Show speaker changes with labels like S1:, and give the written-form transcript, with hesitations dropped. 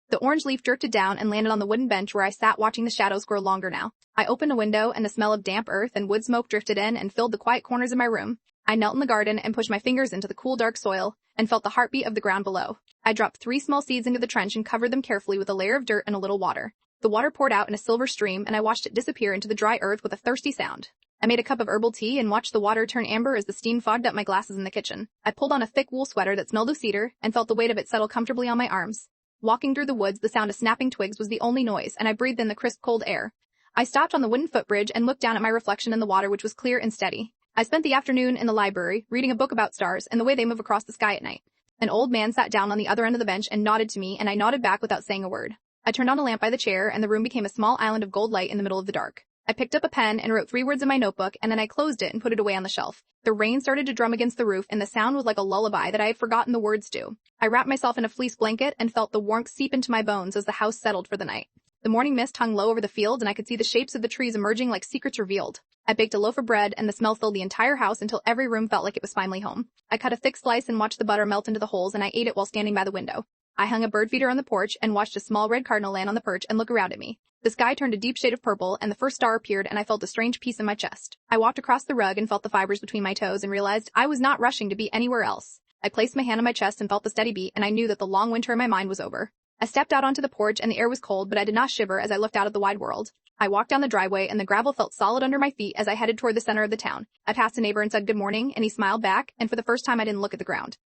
S1: The orange leaf drifted down and landed on the wooden bench where I sat watching the shadows grow longer now. I opened a window and the smell of damp earth and wood smoke drifted in and filled the quiet corners of my room. I knelt in the garden and pushed my fingers into the cool dark soil and felt the heartbeat of the ground below. I dropped 3 small seeds into the trench and covered them carefully with a layer of dirt and a little water. The water poured out in a silver stream and I watched it disappear into the dry earth with a thirsty sound. I made a cup of herbal tea and watched the water turn amber as the steam fogged up my glasses in the kitchen. I pulled on a thick wool sweater that smelled of cedar and felt the weight of it settle comfortably on my arms. Walking through the woods, the sound of snapping twigs was the only noise, and I breathed in the crisp, cold air. I stopped on the wooden footbridge and looked down at my reflection in the water, which was clear and steady. I spent the afternoon in the library, reading a book about stars and the way they move across the sky at night. An old man sat down on the other end of the bench and nodded to me, and I nodded back without saying a word. I turned on a lamp by the chair, and the room became a small island of gold light in the middle of the dark. I picked up a pen and wrote 3 words in my notebook, and then I closed it and put it away on the shelf. The rain started to drum against the roof, and the sound was like a lullaby that I had forgotten the words to. I wrapped myself in a fleece blanket and felt the warmth seep into my bones as the house settled for the night. The morning mist hung low over the field, and I could see the shapes of the trees emerging like secrets revealed. I baked a loaf of bread, and the smell filled the entire house until every room felt like it was finally home. I cut a thick slice and watched the butter melt into the holes, and I ate it while standing by the window. I hung a bird feeder on the porch and watched a small red cardinal land on the perch and look around at me. The sky turned a deep shade of purple, and the first star appeared, and I felt a strange peace in my chest. I walked across the rug and felt the fibers between my toes and realized I was not rushing to be anywhere else. I placed my hand on my chest and felt the steady beat, and I knew that the long winter in my mind was over. I stepped out onto the porch, and the air was cold, but I did not shiver as I looked out at the wide world. I walked down the driveway, and the gravel felt solid under my feet as I headed toward the center of the town. I passed a neighbor and said good morning, and he smiled back, and for the first time I didn't look at the ground.